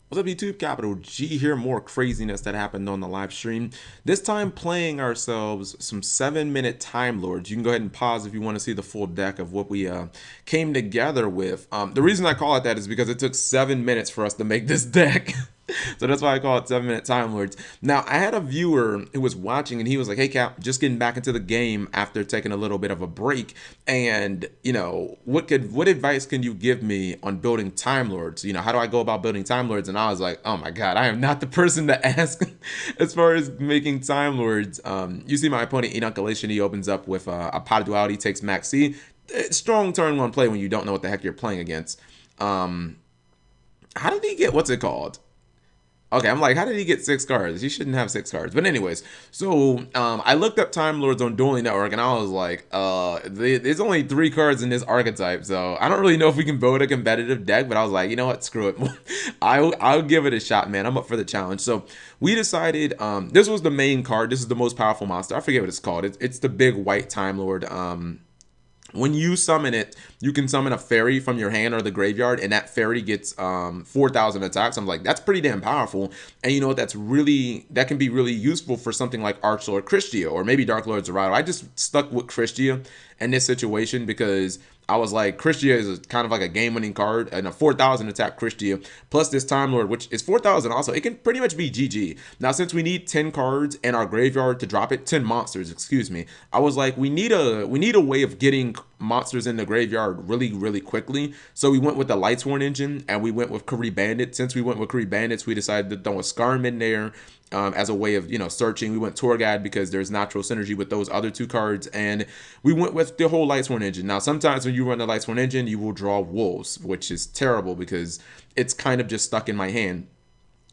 What's up, YouTube? Capital G here. More craziness that happened on the live stream. This time playing ourselves some 7-minute Time Lords. You can go ahead and pause if you want to see the full deck of what we came together with. The reason I call it that is because it took 7 minutes for us to make this deck. So that's why I call it 7-minute Time Lords. Now, I had a viewer who was watching and he was like, hey, Cap, just getting back into the game after taking a little bit of a break. And, you know, what advice can you give me on building Time Lords? You know, how do I go about building Time Lords? And I was like, oh my God, I am not the person to ask as far as making Time Lords. You see my opponent, Inoculation, he opens up with a pot of duality, takes Max C. Strong turn one play when you don't know what the heck you're playing against. How did he get, what's it called? Okay, I'm like, how did he get 6 cards? He shouldn't have 6 cards. But anyways, so I looked up Time Lords on Dueling Network, and I was like, there's only 3 cards in this archetype, so I don't really know if we can build a competitive deck, but I was like, you know what, screw it. I'll give it a shot, man. I'm up for the challenge. So we decided, this was the main card. This is the most powerful monster. I forget what it's called. It's the big white Time Lord. When you summon it, you can summon a fairy from your hand or the graveyard, and that fairy gets 4,000 attacks. I'm like, that's pretty damn powerful. And you know what? That can be really useful for something like Archlord Christia or maybe Dark Lord Zerato. I just stuck with Christia in this situation because I was like, Christia is kind of like a game-winning card, and a 4,000 attack Christia, plus this Time Lord, which is 4,000 also. It can pretty much be GG. Now, since we need 10 cards in our graveyard to drop it, 10 monsters, excuse me, I was like, we need a way of getting monsters in the graveyard really, really quickly. So we went with the Lightsworn engine, and we went with Kari Bandit. Since we went with Kari Bandits, we decided to throw a Skarm in there. As a way of, you know, searching. We went Tour Guide because there's natural synergy with those other 2 cards, and we went with the whole Lightsworn engine. Now, sometimes when you run the Lightsworn engine, you will draw wolves, which is terrible because it's kind of just stuck in my hand.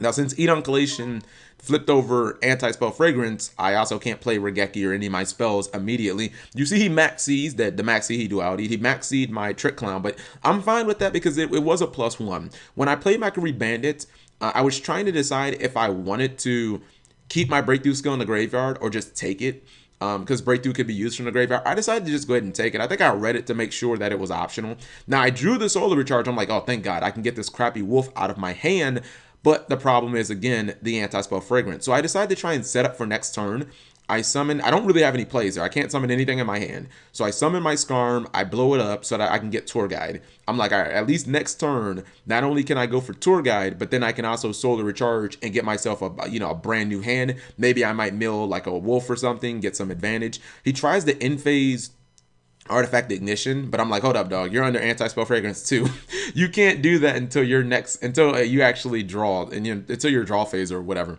Now, since Inoculation flipped over Anti-Spell Fragrance, I also can't play Regeki or any of my spells immediately. You see he maxes the Max C duality. He maxed my Trick Clown, but I'm fine with that because it was a +1. When I played Macquarie Bandit, I was trying to decide if I wanted to keep my Breakthrough skill in the graveyard or just take it. Because Breakthrough could be used from the graveyard. I decided to just go ahead and take it. I think I read it to make sure that it was optional. Now, I drew the Solar Recharge. I'm like, oh, thank God. I can get this crappy wolf out of my hand. But the problem is, again, the Anti-Spell Fragrance. So I decided to try and set up for next turn. I don't really have any plays there. I can't summon anything in my hand. So I summon my Skarm, I blow it up so that I can get Tour Guide. I'm like, all right, at least next turn, not only can I go for Tour Guide, but then I can also Solar Recharge and get myself a brand new hand. Maybe I might mill like a wolf or something, get some advantage. He tries the in-phase Artifact Ignition, but I'm like, hold up, dog, you're under Anti-Spell Fragrance too. You can't do that until you actually draw, and until your draw phase or whatever.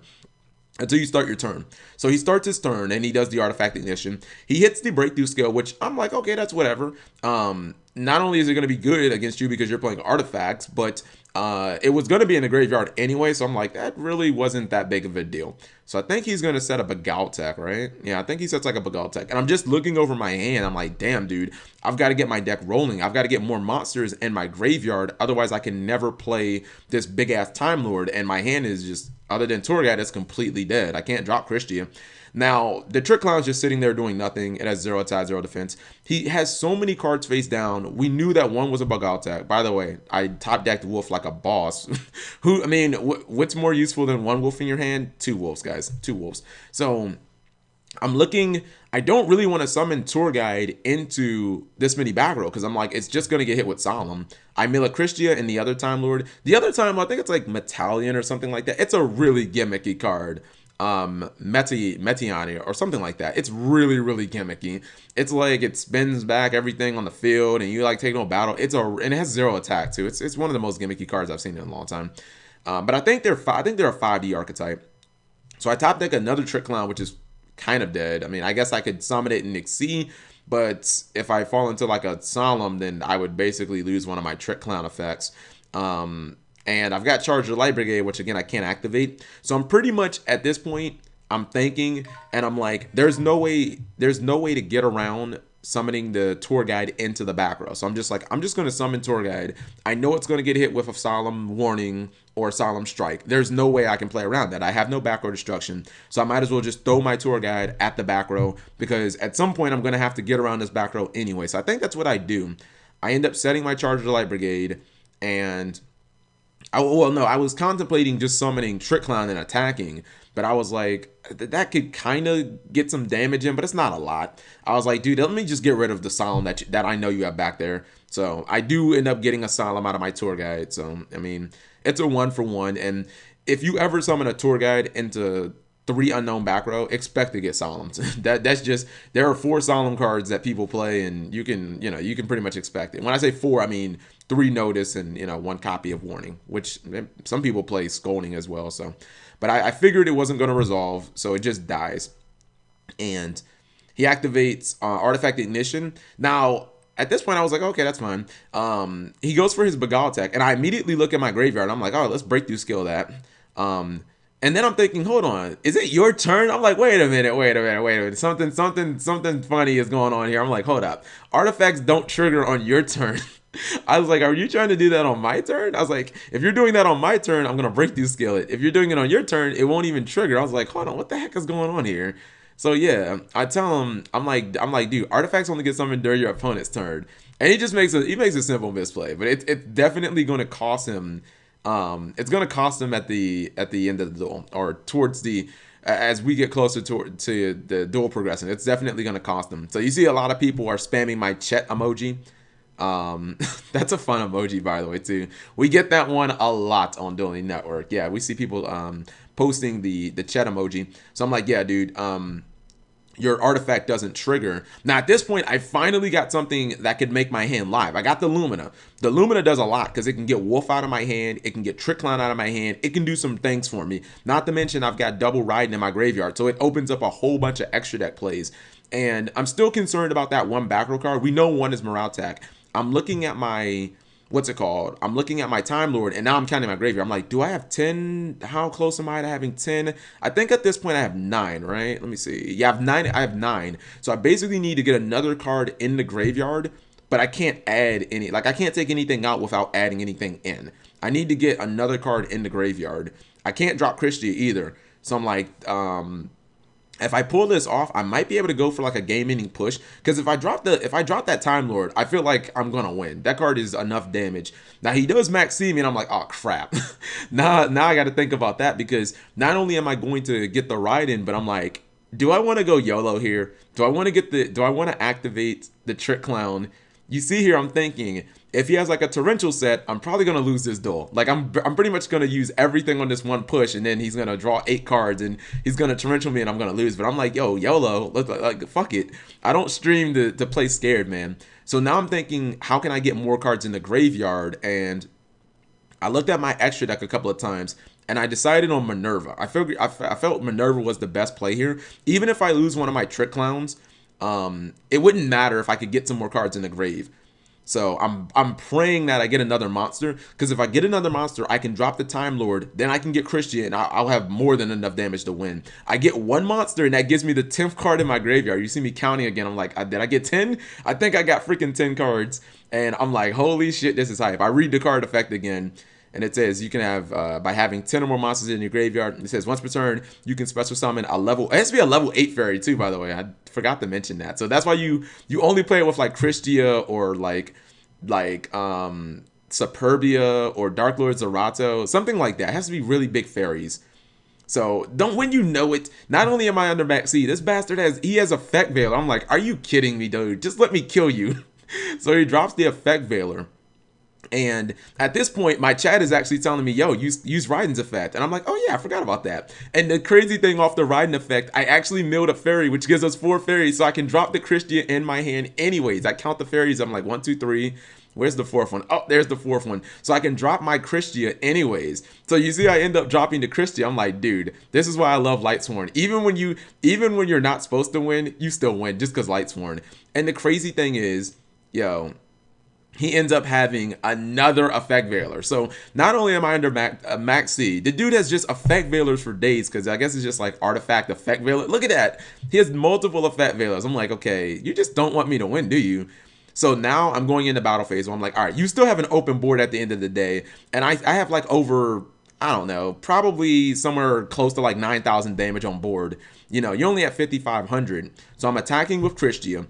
Until you start your turn. So he starts his turn and he does the Artifact Ignition. He hits the Breakthrough skill, which I'm like, okay, that's whatever. Not only is it going to be good against you because you're playing artifacts, but it was going to be in the graveyard anyway, so I'm like, that really wasn't that big of a deal. So I think he's going to set up a Galtech, right? Yeah, I think he sets like a Galtech. And I'm just looking over my hand. I'm like, damn, dude, I've got to get my deck rolling. I've got to get more monsters in my graveyard. Otherwise, I can never play this big-ass Time Lord. And my hand is just, other than Tour Guide, it's completely dead. I can't drop Christia. Now, the Trick Clown's just sitting there doing nothing. It has 0 attack, 0 defense. He has so many cards face down. We knew that one was a Bagaltech. By the way, I top decked Wolf like a boss. What's more useful than 1 wolf in your hand? 2 wolves, guys. 2 wolves. So I'm looking. I don't really want to summon Tour Guide into this mini back row because I'm like, it's just going to get hit with Solemn. I mill a Christia and the other Time Lord. The other time, I think it's like Metallion or something like that. It's a really gimmicky card. Metiani or something like that. It's really, really gimmicky. It's like it spins back everything on the field and you like take no battle. And it has 0 attack too. It's one of the most gimmicky cards I've seen in a long time. But I think they're a 5D archetype. So I top deck another Trick Clown, which is kind of dead. I mean, I guess I could summon it in Nixie, but if I fall into like a Solemn, then I would basically lose one of my Trick Clown effects. And I've got Charge of the Light Brigade, which again, I can't activate. So I'm pretty much at this point, I'm thinking, and I'm like, there's no way to get around summoning the Tour Guide into the back row. So I'm just like, I'm just going to summon Tour Guide. I know it's going to get hit with a Solemn Warning or Solemn Strike. There's no way I can play around that. I have no back row destruction. So I might as well just throw my Tour Guide at the back row because at some point I'm going to have to get around this back row anyway. So I think that's what I do. I end up setting my Charge of the Light Brigade and Well, no, I was contemplating just summoning Trick Clown and attacking, but I was like, that could kind of get some damage in, but it's not a lot. I was like, dude, let me just get rid of the Solemn that I know you have back there. So I do end up getting a Solemn out of my tour guide. So, I mean, it's a 1-for-1. And if you ever summon a tour guide into 3 unknown back row, expect to get Solemns. That's just, there are 4 Solemn cards that people play, and you can, you can pretty much expect it. When I say 4, I mean 3 notice and 1 copy of warning, which some people play scolding as well. So, but I figured it wasn't going to resolve, so it just dies. And he activates artifact ignition. Now at this point I was like, okay, that's fine. He goes for his Beguile attack, and I immediately look at my graveyard. I'm like, oh, let's breakthrough skill that. And then I'm thinking, hold on, is it your turn? I'm like, wait a minute. Something funny is going on here. I'm like, hold up. Artifacts don't trigger on your turn. I was like, are you trying to do that on my turn? I was like, if you're doing that on my turn, I'm going to breakthrough skill it. If you're doing it on your turn, it won't even trigger. I was like, hold on, what the heck is going on here? So yeah, I tell him, I'm like, dude, artifacts only get summoned during your opponent's turn. And he just makes a simple misplay, but it's definitely going to cost him. It's going to cost him at the end of the duel, or towards the, as we get closer to the duel progression. It's definitely going to cost him. So you see a lot of people are spamming my Chet emoji. That's a fun emoji, by the way, too. We get that one a lot on Dueling Network. Yeah, we see people posting the Chet emoji. So I'm like, yeah, dude, your artifact doesn't trigger. Now at this point, I finally got something that could make my hand live. I got the Lumina. The Lumina does a lot because it can get Wolf out of my hand. It can get Trick Clown out of my hand. It can do some things for me. Not to mention I've got double riding in my graveyard. So it opens up a whole bunch of extra deck plays. And I'm still concerned about that one back row card. We know one is Moraltech. I'm looking at my, what's it called? I'm looking at my Time Lord, and now I'm counting my graveyard. I'm like, do I have 10? How close am I to having 10? I think at this point I have 9, right? Let me see. Yeah, I have 9. I have 9. So I basically need to get another card in the graveyard, but I can't add any. Like, I can't take anything out without adding anything in. I need to get another card in the graveyard. I can't drop Christia either. So I'm like, if I pull this off, I might be able to go for like a game-ending push. Because if I drop that Time Lord, I feel like I'm gonna win. That card is enough damage. Now he does max C me, and I'm like, oh crap. now I got to think about that, because not only am I going to get the ride in, but I'm like, do I want to go YOLO here? Do I want to activate the Trick Clown? You see here, I'm thinking, if he has like a torrential set, I'm probably gonna lose this duel. Like I'm pretty much gonna use everything on this one push, and then he's gonna draw 8 cards, and he's gonna torrential me, and I'm gonna lose. But I'm like, yo, YOLO, like fuck it. I don't stream to play scared, man. So now I'm thinking, how can I get more cards in the graveyard? And I looked at my extra deck a couple of times, and I decided on Minerva. I felt Minerva was the best play here. Even if I lose one of my Trick Clowns, it wouldn't matter if I could get some more cards in the grave. So I'm praying that I get another monster, because if I get another monster, I can drop the Time Lord, then I can get Christian, and I'll have more than enough damage to win. I get one monster, and that gives me the 10th card in my graveyard. You see me counting again. I'm like, did I get 10? I think I got freaking 10 cards, and I'm like, holy shit, this is hype. I read the card effect again, and it says you can have, by having 10 or more monsters in your graveyard, it says once per turn, you can special summon a level, it has to be a level 8 fairy too, by the way. I forgot to mention that. So that's why you only play it with like Christia, or like Superbia, or Dark Lord Zerato, something like that. It has to be really big fairies. So when you know it, not only am I under max C, this bastard has Effect Veiler. I'm like, are you kidding me, dude? Just let me kill you. So he drops the Effect Veiler. And at this point, my chat is actually telling me, yo, use Raiden's effect. And I'm like, oh yeah, I forgot about that. And the crazy thing off the Raiden effect, I actually milled a fairy, which gives us 4 fairies, so I can drop the Christia in my hand anyways. I count the fairies, I'm like 1, 2, 3. Where's the 4th one? Oh, there's the 4th one. So I can drop my Christia anyways. So you see, I end up dropping the Christia. I'm like, dude, this is why I love Lightsworn. Even when you're not supposed to win, you still win just because Lightsworn. And the crazy thing is, yo, he ends up having another Effect Veiler. So not only am I under max C, the dude has just Effect Veilers for days, because I guess it's just like Artifact Effect Veiler. Look at that. He has multiple Effect Veilers. I'm like, okay, you just don't want me to win, do you? So now I'm going into battle phase where I'm like, all right, you still have an open board at the end of the day. And I have like over, I don't know, probably somewhere close to like 9,000 damage on board. You know, you're only at 5,500. So I'm attacking with Christia.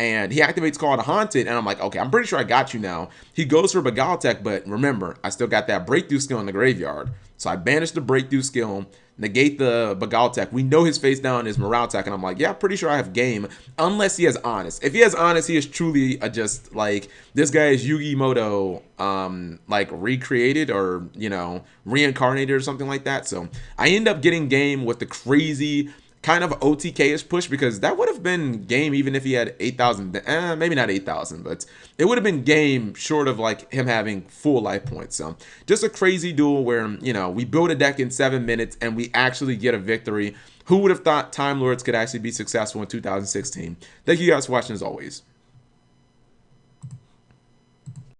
and he activates Call to Haunted, and I'm like, okay, I'm pretty sure I got you now. He goes for Bagaltech, but remember, I still got that Breakthrough skill in the graveyard. So I banish the Breakthrough skill, negate the Bagaltech. We know his face down is Morale Tech, and I'm like, yeah, pretty sure I have game, unless he has Honest. If he has Honest, he is truly just like, this guy is Yugi Moto, like recreated or, you know, reincarnated or something like that. So I end up getting game with the crazy kind of OTK-ish push, because that would have been game even if he had 8,000, maybe not 8,000, but it would have been game short of like him having full life points. So just a crazy duel where, you know, we build a deck in 7 minutes and we actually get a victory. Who would have thought Time Lords could actually be successful in 2016? Thank you guys for watching as always.